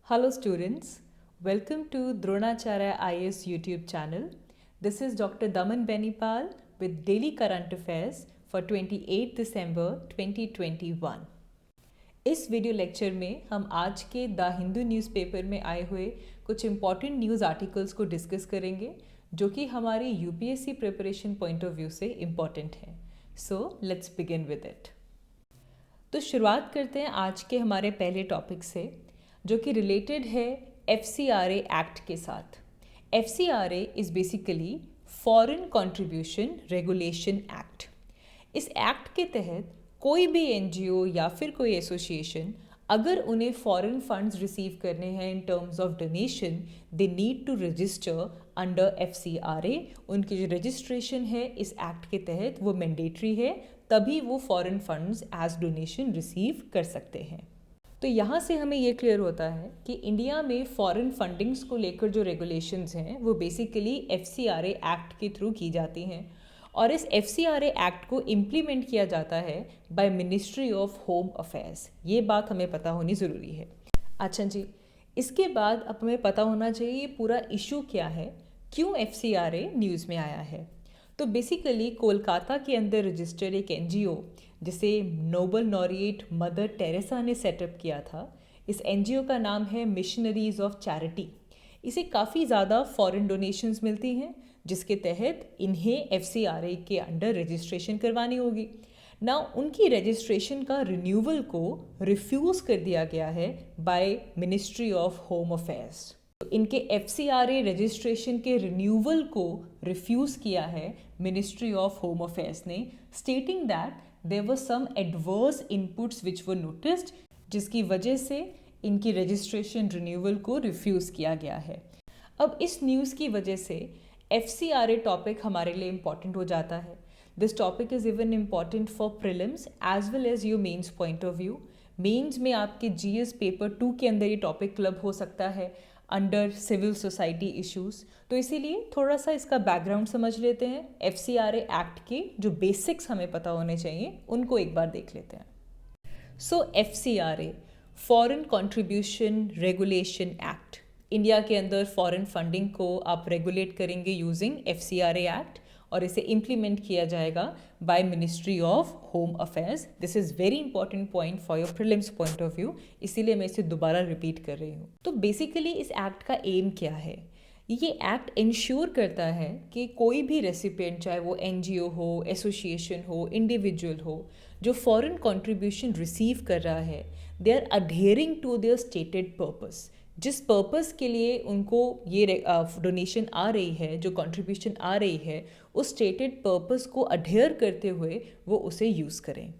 Hello students, welcome to Dronacharya IAS YouTube channel. This is Dr. Daman Benipal with Daily Current Affairs for 28 December 2021. इस video lecture में हम आज के the Hindu newspaper में आए हुए कुछ इम्पॉर्टेंट न्यूज़ आर्टिकल्स को डिस्कस करेंगे जो कि हमारी UPSC preparation point of view से इम्पॉर्टेंट हैं. So let's begin with it. तो शुरुआत करते हैं आज के हमारे पहले टॉपिक से जो कि रिलेटेड है FCRA एक्ट के साथ. FCRA is basically foreign contribution regulation act. इस एक्ट के तहत कोई भी NGO या फिर कोई एसोसिएशन अगर उन्हें फॉरेन फंड्स रिसीव करने हैं in terms of donation, they need to register under FCRA. उनकी जो रजिस्ट्रेशन है इस एक्ट के तहत वो मैंडेटरी है, तभी वो foreign funds as donation receive कर सकते हैं. तो यहाँ से हमें ये क्लियर होता है कि इंडिया में फॉरेन फंडिंग्स को लेकर जो रेगुलेशंस हैं वो बेसिकली FCRA एक्ट के थ्रू की जाती हैं और इस FCRA एक्ट को इम्प्लीमेंट किया जाता है by ministry of home affairs. ये बात हमें पता होनी ज़रूरी है. अच्छा जी, इसके बाद अब हमें पता होना चाहिए ये पूरा इशू क्या है, क्यों FCRA न्यूज़ में आया है. तो बेसिकली कोलकाता के अंदर रजिस्टर्ड एक NGO जिसे नोबल नॉरिएट मदर टेरेसा ने सेटअप किया था. इस NGO का नाम है मिशनरीज ऑफ चैरिटी. इसे काफ़ी ज़्यादा फॉरेन डोनेशंस मिलती हैं जिसके तहत इन्हें FCRA के अंडर रजिस्ट्रेशन करवानी होगी. ना उनकी रजिस्ट्रेशन का रिन्यूअल को रिफ्यूज़ कर दिया गया है by ministry of home affairs. इनके FCRA रजिस्ट्रेशन के रिन्यूअल को रिफ्यूज़ किया है मिनिस्ट्री ऑफ होम अफेयर्स ने, stating that there were some adverse inputs which were noticed, जिसकी वजह से इनकी रजिस्ट्रेशन रिन्यूअल को रिफ्यूज़ किया गया है. अब इस न्यूज़ की वजह से FCRA टॉपिक हमारे लिए इम्पॉर्टेंट हो जाता है. This topic is even important for prelims as well as your mains point of view. Mains में आपके GS पेपर 2 के अंदर ये टॉपिक क्लब हो सकता है अंडर सिविल सोसाइटी इश्यूज़. तो इसीलिए थोड़ा सा इसका बैकग्राउंड समझ लेते हैं. FCRA एक्ट के जो बेसिक्स हमें पता होने चाहिए उनको एक बार देख लेते हैं. सो FCRA foreign contribution regulation act. India के अंदर फॉरेन फंडिंग को आप रेगुलेट करेंगे यूजिंग FCRA एक्ट और इसे इम्प्लीमेंट किया जाएगा bye ministry of home affairs. This is very important point for your prelims point of view, इसीलिए मैं इसे दोबारा रिपीट कर रही हूँ. तो बेसिकली इस एक्ट का एम क्या है? ये एक्ट इंश्योर करता है कि कोई भी रेसिपिएंट, चाहे वो NGO हो, एसोसिएशन हो, इंडिविजुअल हो, जो फॉरेन कंट्रीब्यूशन रिसीव कर रहा है, they are adhering to their stated purpose. जिस पर्पस के लिए उनको ये डोनेशन आ रही है, जो कंट्रीब्यूशन आ रही है, उस स्टेटेड पर्पस को अडहेयर करते हुए वो उसे यूज़ करें.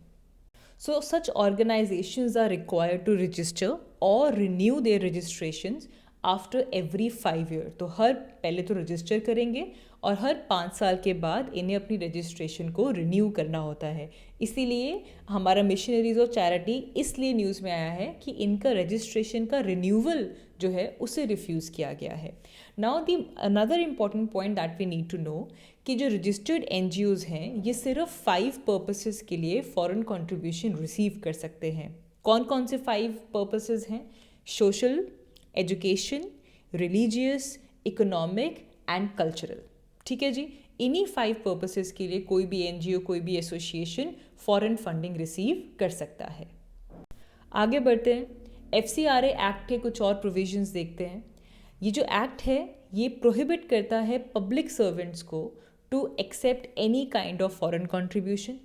So such organisations are required to register और renew their registrations after every 5 year. तो पहले तो रजिस्टर करेंगे और हर 5 साल के बाद इन्हें अपनी रजिस्ट्रेशन को रिन्यू करना होता है. इसीलिए हमारा मिशनरीज ऑफ चैरिटी इसलिए न्यूज़ में आया है कि इनका रजिस्ट्रेशन का रिन्यूअल जो है उसे रिफ्यूज़ किया गया है. Now the another important point that we need to know कि जो रजिस्टर्ड NGOs हैं ये सिर्फ 5 पर्पसेस के लिए फॉरेन कंट्रीब्यूशन रिसीव कर सकते हैं. कौन कौन से 5 पर्पसेस हैं? Social, education, religious, economic and cultural. ठीक है जी, इन्हीं 5 पर्पसेस के लिए कोई भी NGO, कोई भी एसोसिएशन फॉरेन फंडिंग रिसीव कर सकता है. आगे बढ़ते हैं. FCRA एक्ट के कुछ और प्रोविजंस देखते हैं. ये जो एक्ट है ये प्रोहिबिट करता है पब्लिक सर्वेंट्स को to accept any kind of foreign contribution.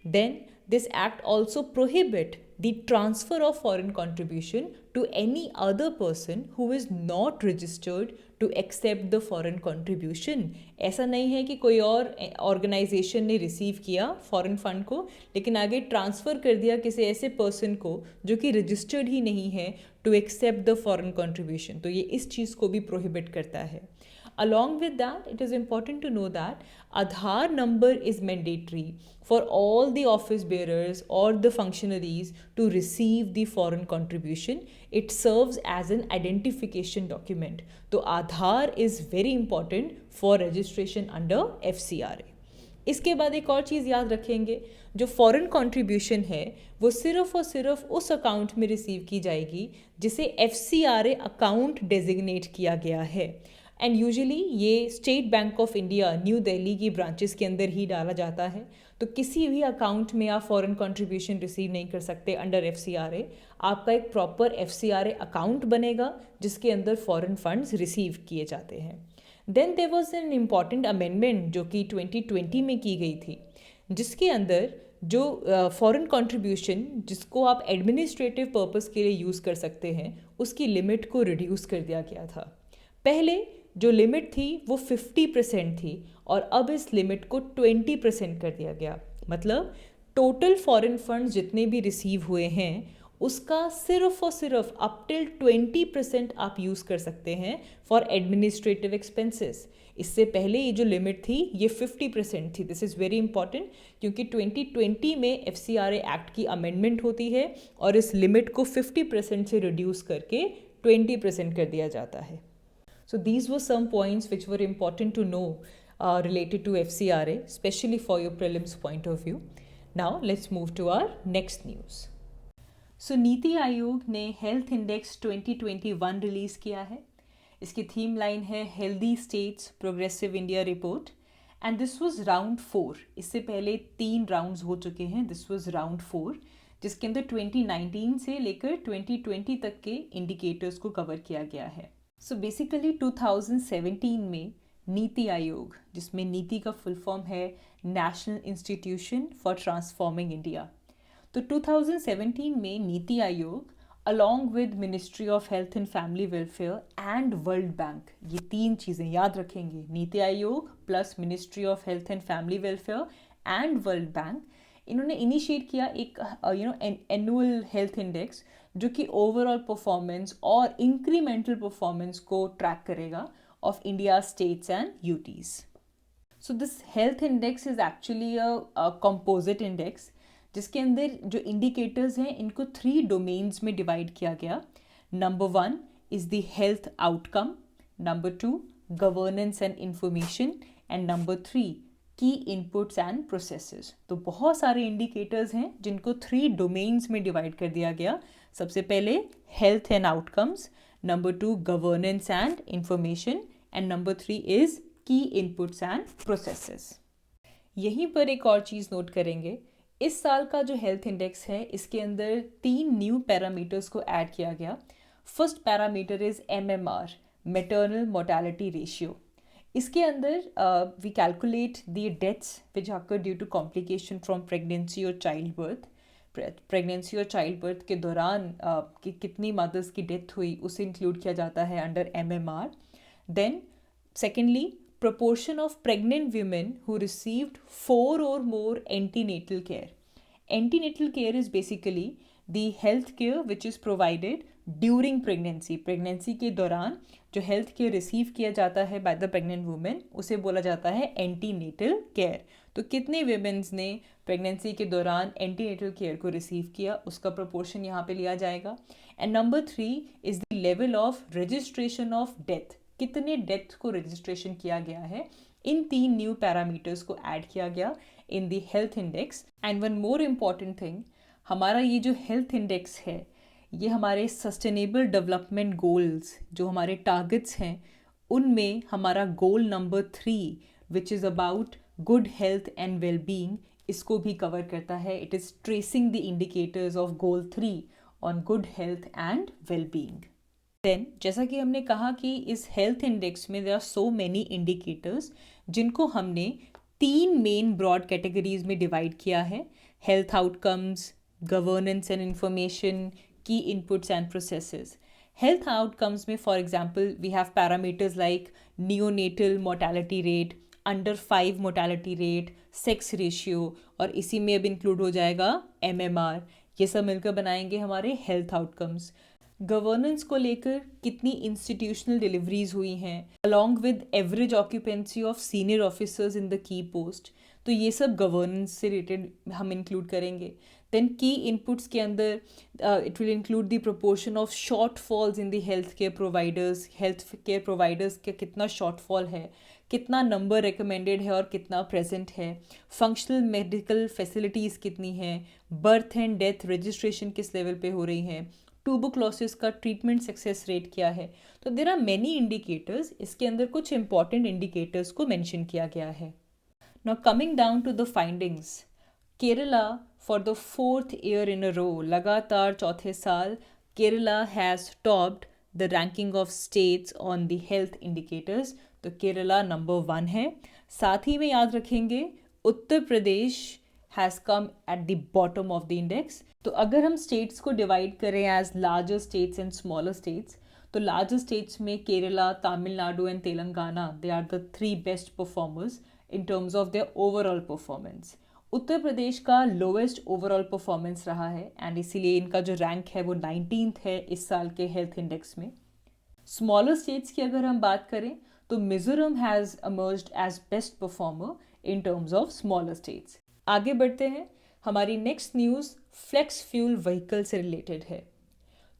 Then this act also prohibit the transfer of foreign contribution to any other person who is not registered to accept the foreign contribution. ऐसा नहीं है कि कोई और organisation ने receive किया foreign fund को लेकिन आगे ट्रांसफ़र कर दिया किसी ऐसे पर्सन को जो कि रजिस्टर्ड ही नहीं है to accept the foreign contribution. तो ये इस चीज़ को भी प्रोहिबिट करता है. Along with that, it is important to know that Aadhaar number is mandatory for all the office bearers or the functionaries to receive the foreign contribution. It serves as an identification document. So Aadhaar is very important for registration under FCRA. इसके बाद एक और चीज़ याद रखेंगे, जो foreign contribution है वो सिर्फ और सिर्फ उस अकाउंट में रिसीव की जाएगी जिसे FCRA अकाउंट डेजिग्नेट किया गया है। एंड यूजुअली ये state bank of India new Delhi की ब्रांचेस के अंदर ही डाला जाता है। तो किसी भी अकाउंट में आप फॉरेन कंट्रीब्यूशन रिसीव नहीं कर सकते अंडर FCRA। आपका एक प्रॉपर FCRA अकाउंट बनेगा जिसके अंदर फॉरेन फंड्स रिसीव किए जाते हैं। Then there was an important amendment जो कि 2020 में की गई थी, जिसके अंदर जो फॉरेन कंट्रीब्यूशन जिसको आप एडमिनिस्ट्रेटिव पर्पस के लिए यूज़ कर सकते हैं उसकी लिमिट को रिड्यूस कर दिया गया था। पहले जो लिमिट थी वो 50% थी और अब इस लिमिट को 20% कर दिया गया। मतलब टोटल फॉरेन फंड्स जितने भी रिसीव हुए हैं उसका सिर्फ और सिर्फ अप टिल 20% आप यूज़ कर सकते हैं फॉर एडमिनिस्ट्रेटिव एक्सपेंसेस। इससे पहले ये जो लिमिट थी ये 50% थी। दिस इज़ वेरी इंपॉर्टेंट क्योंकि 2020 में FCRA एक्ट की अमेंडमेंट होती है और इस लिमिट को 50% से रिड्यूस करके 20% कर दिया जाता है। So these were some points which were important to know related to FCRA, especially for your prelims point of view. Now let's move to our next news. So NITI Aayog ने हेल्थ इंडेक्स 2021 रिलीज़ किया है। इसकी theme line है healthy states progressive India report and this was round 4। इससे पहले 3 rounds हो चुके हैं, दिस वाज राउंड 4 जिसके अंदर 2019 से लेकर 2020 तक के इंडिकेटर्स को कवर किया गया है। सो बेसिकली 2017 में नीति आयोग, जिसमें नीति का फुल फॉर्म है national institution for transforming India, तो 2017 में NITI Aayog along with ministry of health and family welfare and world bank, ये 3 चीज़ें याद रखेंगे, NITI Aayog plus ministry of health and family welfare and world bank, इन्होंने इनिशिएट किया एक एनुअल हेल्थ इंडेक्स जो कि ओवरऑल परफॉर्मेंस और इंक्रीमेंटल परफॉर्मेंस को ट्रैक करेगा of India states and UTs. So this health index is actually a composite index जिसके अंदर जो इंडिकेटर्स हैं इनको 3 डोमेन्स में डिवाइड किया गया। Number 1 is the health outcome, number 2 governance and information and number 3 की इनपुट्स एंड प्रोसेसेस। तो बहुत सारे इंडिकेटर्स हैं जिनको 3 डोमेन्स में डिवाइड कर दिया गया। सबसे पहले health and outcomes, number 2 governance and information and number 3 is की इनपुट्स एंड प्रोसेसेस। यहीं पर एक और चीज़ नोट करेंगे, इस साल का जो हेल्थ इंडेक्स है इसके अंदर 3 न्यू पैरामीटर्स को ऐड किया गया। First parameter is MMR, maternal mortality ratio. इसके अंदर we calculate the deaths which occur due to complication from pregnancy और चाइल्ड बर्थ। प्रेगनेंसी और चाइल्ड बर्थ के दौरान कि कितनी मदर्स की डेथ हुई उसे इंक्लूड किया जाता है under MMR। Then secondly proportion of pregnant women who received 4 or more antenatal care. Antenatal care is basically the health care which is provided during pregnancy. Pregnancy के दौरान जो health care receive किया जाता है by the pregnant woman उसे बोला जाता है antenatal care. तो कितने women's ने pregnancy के दौरान antenatal care को receive किया उसका proportion यहाँ पे लिया जाएगा. And number 3 is the level of registration of death. कितने डेथ को रजिस्ट्रेशन किया गया है, इन 3 न्यू पैरामीटर्स को ऐड किया गया in the health index. And one more important thing, हमारा ये जो हेल्थ इंडेक्स है ये हमारे सस्टेनेबल डेवलपमेंट गोल्स जो हमारे टारगेट्स हैं उनमें हमारा goal number 3 which is about good health and wellbeing इसको भी कवर करता है। It is tracing the indicators of goal 3 on good health and wellbeing. Then जैसा कि हमने कहा कि इस हेल्थ इंडेक्स में there are so many indicators जिनको हमने 3 मेन ब्रॉड कैटेगरीज में डिवाइड किया है, health outcomes, governance and information, key inputs and processes. Health outcomes में for example we have parameters like neonatal mortality rate, under 5 mortality rate, sex ratio और इसी में अब इंक्लूड हो जाएगा MMR। ये सब मिलकर बनाएंगे हमारे हेल्थ आउटकम्स। गवर्नेंस को लेकर कितनी इंस्टीट्यूशनल डिलीवरीज हुई हैं along with average occupancy of senior officers in the key post, तो ये सब गवर्नेंस से रिलेटेड हम इंक्लूड करेंगे। देन की इनपुट्स के अंदर it will include the proportion of short falls in the health care providers का कितना शॉर्ट फॉल है, कितना नंबर रिकमेंडेड है और कितना प्रेजेंट है, फंक्शनल मेडिकल फैसिलिटीज़ कितनी हैं, बर्थ एंड डेथ रजिस्ट्रेशन किस लेवल पे हो रही हैं, ट्यूबरक्लोसिस का ट्रीटमेंट सक्सेस रेट क्या है. तो देर आर मैनी इंडिकेटर्स. इसके अंदर कुछ इंपॉर्टेंट इंडिकेटर्स को मेंशन किया गया है. Now coming down to the findings, Kerala for the 4th year in a row, लगातार चौथे साल Kerala has topped the ranking of states on the health indicators. तो केरला नंबर 1 है. साथ ही में याद रखेंगे Uttar Pradesh has come at the bottom of the index. तो अगर हम स्टेट्स को डिवाइड करें as larger states and smaller states, तो लार्जर स्टेट्स में Kerala, Tamil Nadu and Telangana, they are the 3 best performers in terms of their overall performance. Uttar Pradesh का लोएस्ट ओवरऑल परफॉर्मेंस रहा है एंड इसीलिए इनका जो रैंक है वो 19th है इस साल के हेल्थ इंडेक्स में. स्मॉलर स्टेट्स की अगर हम बात करें तो Mizoram has emerged as best performer in terms of smaller states. आगे बढ़ते हैं. हमारी next news flex fuel vehicle से रिलेटेड है.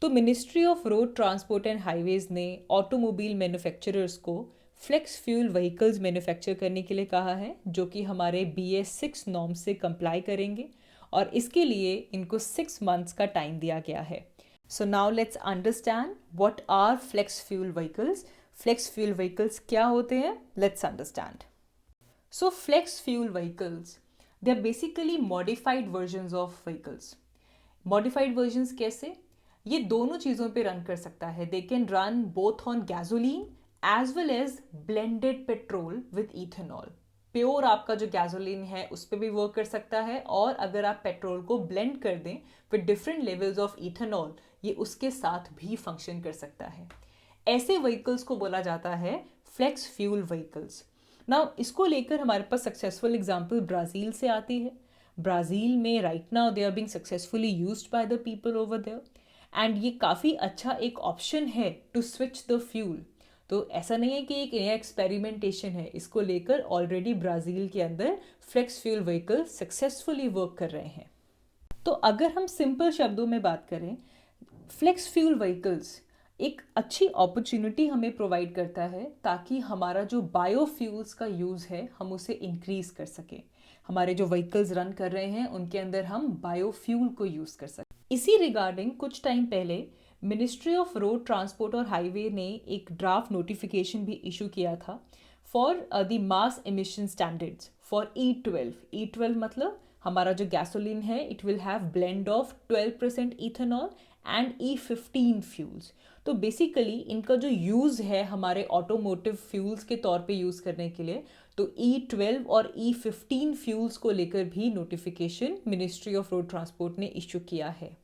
तो ministry of road transport and highways ने ऑटोमोबाइल मैन्युफैक्चरर्स को फ्लेक्स फ्यूल व्हीकल्स मैन्युफैक्चर करने के लिए कहा है, जो कि हमारे BS6 नॉर्म से कंप्लाई करेंगे और इसके लिए इनको 6 months का टाइम दिया गया है. So now let's understand what are flex fuel vehicles. Flex fuel vehicles क्या होते हैं, let's understand. So flex fuel vehicles, they are basically modified versions of vehicles. Modified versions कैसे? ये दोनों चीज़ों पे रन कर सकता है. They can run both on gasoline as well as blended petrol with ethanol. Pure आपका जो गैसोलीन है उस पर भी वर्क कर सकता है और अगर आप पेट्रोल को ब्लेंड कर दें with different levels of ethanol, ये उसके साथ भी फंक्शन कर सकता है. ऐसे व्हीकल्स को बोला जाता है फ्लेक्स फ्यूल व्हीकल्स. नाउ इसको लेकर हमारे पास सक्सेसफुल एग्जांपल ब्राज़ील से आती है. ब्राज़ील में right now they are being successfully used by the people over there and ये काफ़ी अच्छा एक ऑप्शन है टू स्विच द फ्यूल. तो ऐसा नहीं है कि एक नया एक्सपेरिमेंटेशन है, इसको लेकर ऑलरेडी ब्राज़ील के अंदर flex fuel vehicle successfully work कर रहे हैं. तो अगर हम सिंपल शब्दों में बात करें, फ्लेक्स फ्यूल व्हीकल्स एक अच्छी अपॉर्चुनिटी हमें प्रोवाइड करता है ताकि हमारा जो बायोफ्यूल्स का यूज़ है हम उसे इंक्रीज़ कर सकें. हमारे जो व्हीकल्स रन कर रहे हैं उनके अंदर हम बायोफ्यूल को यूज़ कर सकें. इसी रिगार्डिंग कुछ टाइम पहले मिनिस्ट्री ऑफ रोड ट्रांसपोर्ट और हाईवे ने एक ड्राफ्ट नोटिफिकेशन भी इशू किया था for the mass emission standards for E12. E12 मतलब हमारा जो गैसोलीन है it will have blend of 12% ethanol and E15 fuels. तो बेसिकली इनका जो यूज़ है हमारे ऑटोमोटिव फ्यूल्स के तौर पे यूज़ करने के लिए, तो E12 और E15 फ्यूल्स को लेकर भी notification ministry of road transport ने इशू किया है.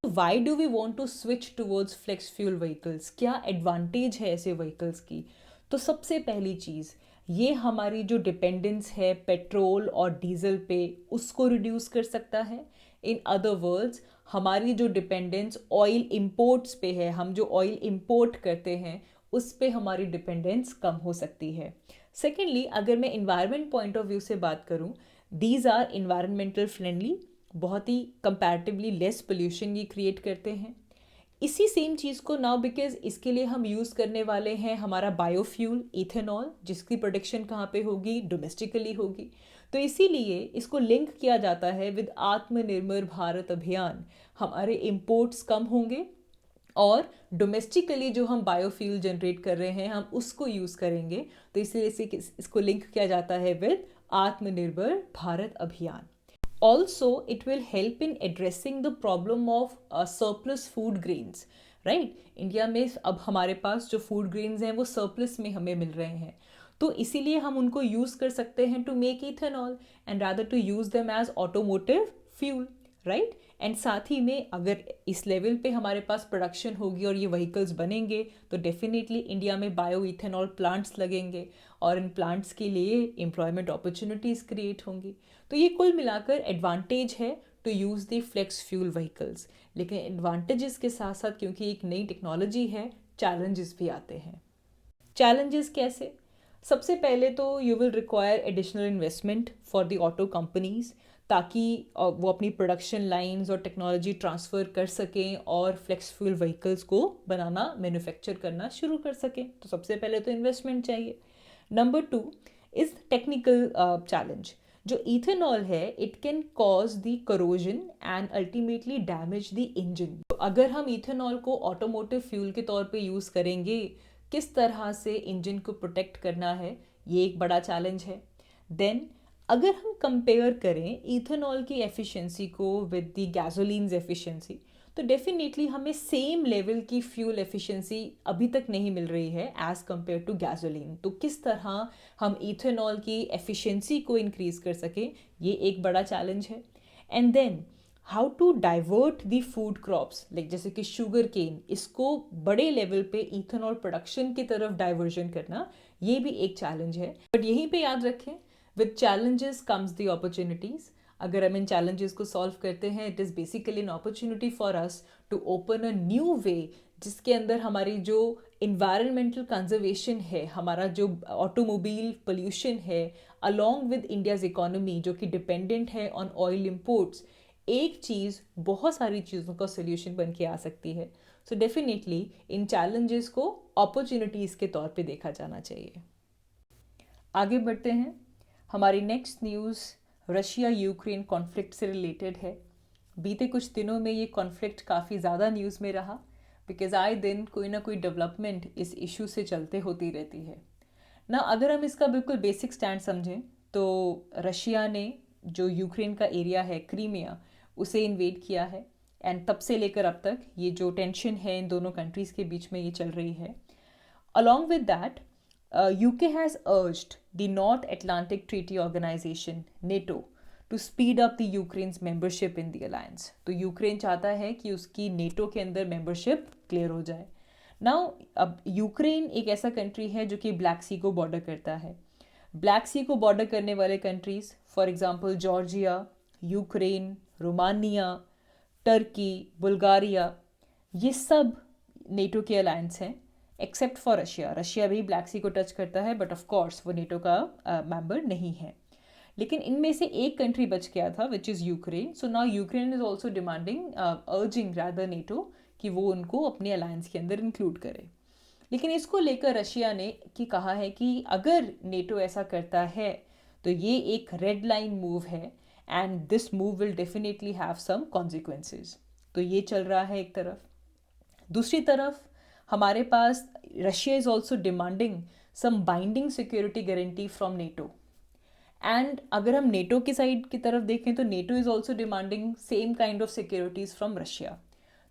Why do we want to switch towards flex fuel vehicles? क्या एडवांटेज है ऐसे व्हीकल्स की? तो सबसे पहली चीज़, ये हमारी जो डिपेंडेंस है पेट्रोल और डीजल पे उसको रिड्यूस कर सकता है. इन अदर वर्ड्स, हमारी जो डिपेंडेंस ऑयल इंपोर्ट्स पे है, हम जो ऑयल इंपोर्ट करते हैं उस पे हमारी डिपेंडेंस कम हो सकती है. सेकेंडली, अगर मैं इन्वायरमेंट पॉइंट ऑफ व्यू से बात करूँ, दीज आर इन्वायरमेंटल फ्रेंडली, बहुत ही कंपैरेटिवली लेस पोल्यूशन ये क्रिएट करते हैं. इसी सेम चीज़ को नाउ बिकॉज इसके लिए हम यूज़ करने वाले हैं हमारा बायोफ्यूल इथेनॉल, जिसकी प्रोडक्शन कहाँ पे होगी, डोमेस्टिकली होगी. तो इसीलिए इसको लिंक किया जाता है विद आत्मनिर्भर भारत अभियान. हमारे इंपोर्ट्स कम होंगे और डोमेस्टिकली जो हम बायोफ्यूल जनरेट कर रहे हैं हम उसको यूज़ करेंगे. तो इसलिए इसको लिंक किया जाता है विद आत्मनिर्भर भारत अभियान. Also, it will help in addressing the problem of surplus food grains, right? India में अब हमारे पास जो फूड ग्रेन्स हैं वो सरप्लस में हमें मिल रहे हैं, तो इसीलिए हम उनको यूज़ कर सकते हैं to make ethanol and rather to use them as automotive fuel, right? And साथ ही में अगर इस लेवल पे हमारे पास प्रोडक्शन होगी और ये व्हीकल्स बनेंगे तो डेफिनेटली इंडिया में बायो इथेनॉल प्लांट्स लगेंगे और इन प्लांट्स के लिए एम्प्लॉयमेंट अपॉर्चुनिटीज़ क्रिएट होंगी. तो ये कुल मिलाकर एडवांटेज है to use the flex fuel vehicles. लेकिन एडवांटेजेस के साथ साथ क्योंकि एक नई टेक्नोलॉजी है, चैलेंजेस भी आते हैं. चैलेंजेस कैसे? सबसे पहले तो you will require additional investment for the auto companies ताकि वो अपनी प्रोडक्शन लाइंस और टेक्नोलॉजी ट्रांसफ़र कर सकें और फ्लेक्स फ्यूल व्हीकल्स को बनाना मैन्युफैक्चर करना शुरू कर सकें। तो सबसे पहले तो इन्वेस्टमेंट चाहिए। Number 2 is technical challenge. जो इथेनॉल है it can cause the corrosion and ultimately damage the engine. तो अगर हम इथेनॉल को ऑटोमोटिव फ्यूल के तौर पे यूज़ करेंगे, किस तरह से इंजन को प्रोटेक्ट करना है, ये एक बड़ा चैलेंज है। देन अगर हम कंपेयर करें इथेनॉल की एफिशिएंसी को विद द गैसोलीन्स एफिशिएंसी, तो डेफिनेटली हमें सेम लेवल की फ्यूल एफिशिएंसी अभी तक नहीं मिल रही है एज़ कम्पेयर टू गैसोलीन। तो किस तरह हम इथेनॉल की एफिशिएंसी को इंक्रीज कर सकें, ये एक बड़ा चैलेंज है। And then how to divert the food crops, like जैसे कि शुगर केन, इसको बड़े लेवल पे इथेनॉल प्रोडक्शन की तरफ डाइवर्जन करना, ये भी एक चैलेंज है। बट यहीं पे याद रखें, with challenges comes the opportunities. अगर हम इन चैलेंजेस को सॉल्व करते हैं, it is basically an opportunity for us to open a new way, जिसके अंदर हमारी जो इन्वायरमेंटल कंजर्वेशन है, हमारा जो ऑटोमोबाइल पोल्यूशन है, अलॉन्ग विद इंडियाज़ इकोनॉमी जो कि डिपेंडेंट है ऑन ऑयल इम्पोर्ट्स, एक चीज़ बहुत सारी चीज़ों का सोल्यूशन बन के आ सकती है। सो डेफिनेटली इन चैलेंजेस को अपॉर्चुनिटीज़ के तौर पे देखा जाना चाहिए। आगे बढ़ते हैं। हमारी next news Russia Ukraine conflict से रिलेटेड है। बीते कुछ दिनों में ये कॉन्फ्लिक्ट काफ़ी ज़्यादा न्यूज़ में रहा, बिकॉज आए दिन कोई ना कोई डेवलपमेंट इस इशू से चलते होती रहती है ना। अगर हम इसका बिल्कुल बेसिक स्टैंड समझें तो रशिया ने जो यूक्रेन का एरिया है क्रीमिया, उसे इन्वेड किया है, एंड तब से लेकर अब तक ये जो टेंशन है इन दोनों कंट्रीज़ के बीच में ये चल रही है। Along with that UK has urged the North Atlantic Treaty Organization NATO to speed up the Ukraine's membership in the alliance. तो यूक्रेन चाहता है कि उसकी नेटो के अंदर मेंबरशिप क्लियर हो जाए। नाउ अब यूक्रेन एक ऐसा कंट्री है जो कि ब्लैक सी को बॉर्डर करता है। ब्लैक सी को बॉर्डर करने वाले countries for example Georgia, Ukraine, Romania, Turkey, Bulgaria, ये सब नेटो के अलायंस हैं एक्सेप्ट फॉर रशिया। रशिया भी ब्लैक सी को टच करता है, बट ऑफ कोर्स वो नेटो का मेंबर नहीं है। लेकिन इनमें से एक कंट्री बच गया था which is Ukraine. So now Ukraine is also demanding, urging rather NATO कि वो उनको अपने अलायंस के अंदर इंक्लूड करे। लेकिन इसको लेकर रशिया ने कहा है कि अगर नेटो ऐसा करता है तो ये एक रेड लाइन मूव है and this move will definitely have some consequences. तो ये चल रहा है एक तरफ। दूसरी तरफ हमारे पास Russia is also demanding some binding security guarantee from NATO. And अगर हम नेटो की साइड की तरफ देखें तो NATO is also demanding same kind of securities from Russia.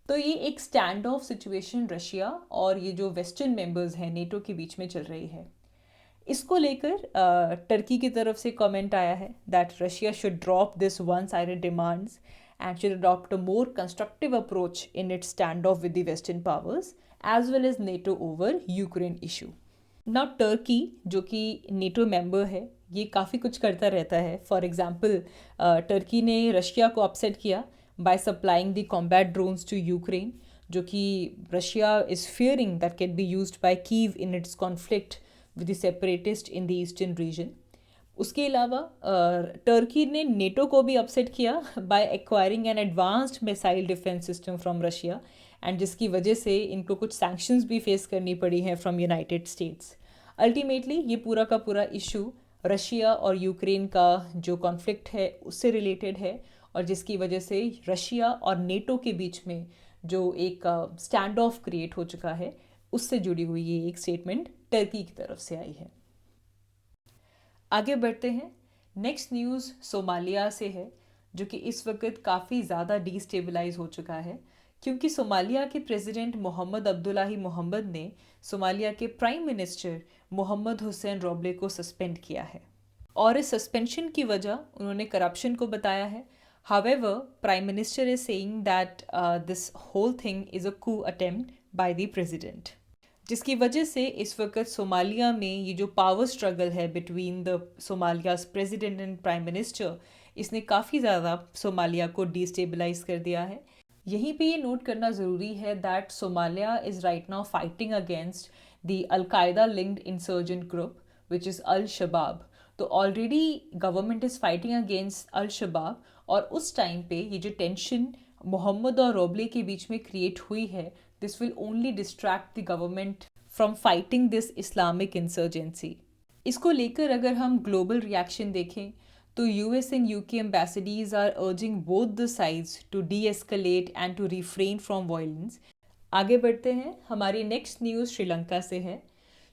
तो ये एक स्टैंड ऑफ सिचुएशन रशिया और ये जो वेस्टर्न मेंबर्स हैं नेटो के बीच में चल रही है। इसको लेकर टर्की की तरफ से कमेंट आया है that Russia should drop this one sided demands and should adopt a more constructive approach in its stand off with the western powers as well as NATO over Ukraine issue. Now Turkey जो कि NATO member है, ये काफ़ी कुछ करता रहता है। For example Turkey ने रशिया को अपसेट किया by supplying the combat drones to Ukraine, जो कि Russia is fearing that can be used by Kyiv in its conflict with the separatist in the eastern region. उसके अलावा Turkey ने NATO को भी अपसेट किया by acquiring an advanced missile defence system from Russia, and जिसकी वजह से इनको कुछ सैंक्शंस भी फेस करनी पड़ी हैं फ्रॉम यूनाइटेड स्टेट्स। अल्टीमेटली ये पूरा का पूरा इशू रशिया और यूक्रेन का जो कॉन्फ्लिक्ट है उससे रिलेटेड है, और जिसकी वजह से रशिया और नेटो के बीच में जो एक स्टैंड ऑफ क्रिएट हो चुका है, उससे जुड़ी हुई ये एक स्टेटमेंट टर्की की तरफ से आई है। आगे बढ़ते हैं। नेक्स्ट न्यूज़ सोमालिया से है, जो कि इस वक्त काफ़ी ज़्यादा डिस्टेबलाइज हो चुका है, क्योंकि सोमालिया के प्रेसिडेंट मोहम्मद अब्दुल्लाही मोहम्मद ने सोमालिया के प्राइम मिनिस्टर मोहम्मद हुसैन रोबले को सस्पेंड किया है, और इस सस्पेंशन की वजह उन्होंने करप्शन को बताया है। However prime minister is saying that this whole thing is a coup attempt by the president, जिसकी वजह से इस वक्त सोमालिया में ये जो पावर स्ट्रगल है between the Somalia's president and prime minister, इसने काफ़ी ज़्यादा सोमालिया को डिस्टेबलाइज कर दिया है। यहीं पे ये नोट करना ज़रूरी है that Somalia is right now fighting against the al-Qaeda linked insurgent group which is al Shabaab. तो already government is fighting against al Shabaab, और उस टाइम पे ये जो टेंशन मोहम्मद और रोबले के बीच में क्रिएट हुई है, this will only distract the government from fighting this Islamic insurgency. इसको लेकर अगर हम ग्लोबल रिएक्शन देखें तो US and UK embassies are urging both the sides to de-escalate and to refrain from violence. आगे बढ़ते हैं, हमारी नेक्स्ट न्यूज़ श्रीलंका से है।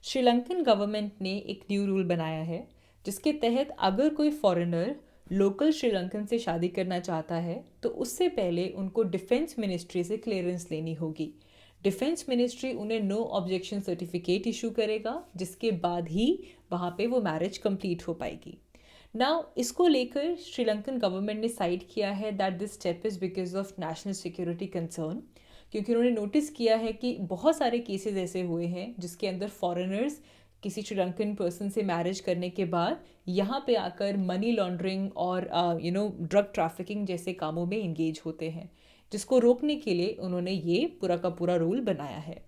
श्रीलंकन गवर्नमेंट ने एक न्यू रूल बनाया है जिसके तहत अगर कोई फॉरेनर लोकल श्रीलंकन से शादी करना चाहता है तो उससे पहले उनको डिफेंस मिनिस्ट्री से क्लियरेंस लेनी होगी। डिफेंस मिनिस्ट्री उन्हें नो ऑब्जेक्शन सर्टिफिकेट इशू करेगा, जिसके बाद ही वहाँ पे वो मैरिज कंप्लीट हो पाएगी। नाउ इसको लेकर श्रीलंकन गवर्नमेंट ने साइड किया है that this step is because of national security concern, क्योंकि उन्होंने नोटिस किया है कि बहुत सारे केसेस ऐसे हुए हैं जिसके अंदर फॉरेनर्स किसी श्रीलंकन पर्सन से मैरिज करने के बाद यहाँ पे आकर मनी लॉन्ड्रिंग और ड्रग ट्रैफिकिंग जैसे कामों में इंगेज होते हैं, जिसको रोकने के लिए उन्होंने ये पूरा का पूरा रूल बनाया है।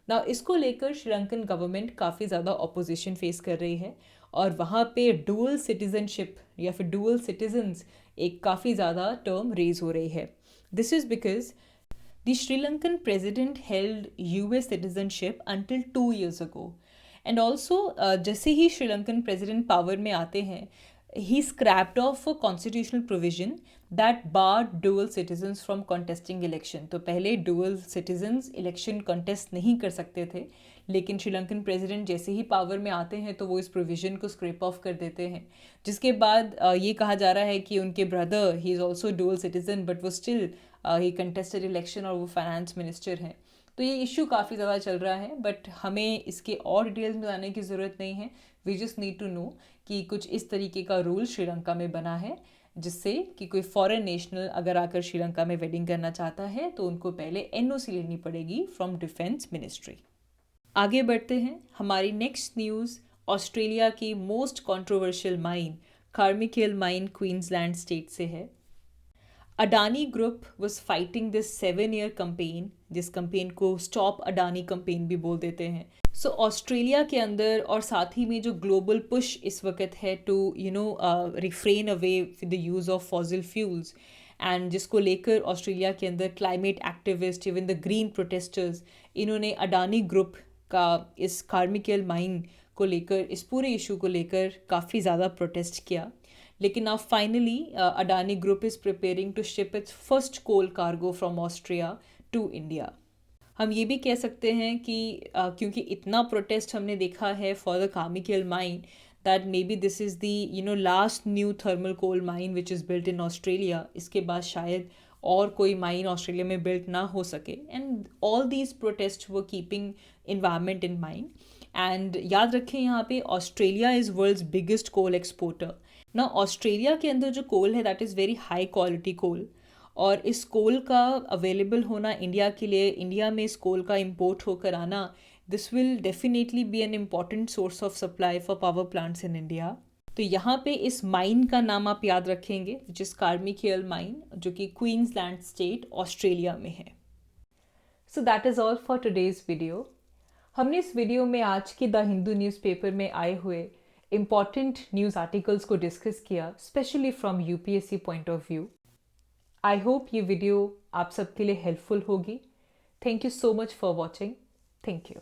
ना इसको लेकर श्रीलंकन गवर्नमेंट काफ़ी ज़्यादा ऑपोजिशन फेस कर रही है और वहाँ पे डुअल सिटीजनशिप या फिर डुअल सिटीजन्स एक काफ़ी ज़्यादा टर्म रेज हो रही है। This is because the Sri Lankan president held US citizenship until 2 years ago, and also जैसे ही श्रीलंकन प्रेसिडेंट पावर में आते हैं he scrapped off a constitutional provision that barred dual citizens from contesting election। तो पहले dual citizens election contest नहीं कर सकते थे, लेकिन श्रीलंकन प्रेसिडेंट जैसे ही पावर में आते हैं तो वो इस प्रोविज़न को स्क्रैप ऑफ कर देते हैं, जिसके बाद ये कहा जा रहा है कि उनके brother he is also dual citizen but वो स्टिल ही कंटेस्टेड इलेक्शन और वो फाइनेंस मिनिस्टर हैं। तो ये इशू काफ़ी ज़्यादा चल रहा है, बट हमें इसके और डिटेल्स में जाने की ज़रूरत नहीं है। We just need to know कि कुछ इस तरीके का रूल श्रीलंका में बना है जिससे कि कोई फॉरेन नेशनल अगर आकर श्रीलंका में वेडिंग करना चाहता है तो उनको पहले एनओसी लेनी पड़ेगी फ्रॉम डिफेंस मिनिस्ट्री। आगे बढ़ते हैं, हमारी नेक्स्ट न्यूज़ ऑस्ट्रेलिया की most controversial mine Carmichael mine Queensland state से है। Adani group was fighting this 7-year campaign, जिस कैंपेन को स्टॉप अडानी कैंपेन भी बोल देते हैं। सो ऑस्ट्रेलिया के अंदर और साथ ही में जो ग्लोबल पुश इस वक्त है to refrain away with the use of fossil fuels, and जिसको लेकर ऑस्ट्रेलिया के अंदर climate activist even the green protesters इन्होंने अडानी ग्रुप का इस कार्मिकेल माइन को लेकर, इस पूरे इशू को लेकर काफ़ी ज़्यादा प्रोटेस्ट किया। लेकिन अब finally Adani group is preparing to ship its first coal cargo from Austria to India. हम ये भी कह सकते हैं कि क्योंकि इतना प्रोटेस्ट हमने देखा है for the Carmichael mine that may be this is the last new thermal coal mine which is built in Australia. इसके बाद शायद और कोई माइन ऑस्ट्रेलिया में बिल्ट ना हो सके, and all these protest were keeping environment in mind. And याद रखें यहाँ पे Australia is world's biggest coal exporter ना। ऑस्ट्रेलिया के अंदर जो कोल है that is very high quality coal, और इस कोल का अवेलेबल होना इंडिया के लिए, इंडिया में इस कोल का इंपोर्ट होकर आना, this will definitely be an important source of supply for power plants in India. तो यहाँ पे इस माइन का नाम आप याद रखेंगे विच इज़ कार्मिकेल माइन, जो कि क्वींसलैंड स्टेट ऑस्ट्रेलिया में है। So that is all for today's video. हमने इस वीडियो में आज की द हिंदू न्यूज़पेपर में आए हुए इम्पॉर्टेंट न्यूज़ आर्टिकल्स को डिस्कस किया, specially from UPSC point of view. I hope ये वीडियो आप सबके लिए हेल्पफुल होगी। Thank you so much for watching. Thank you.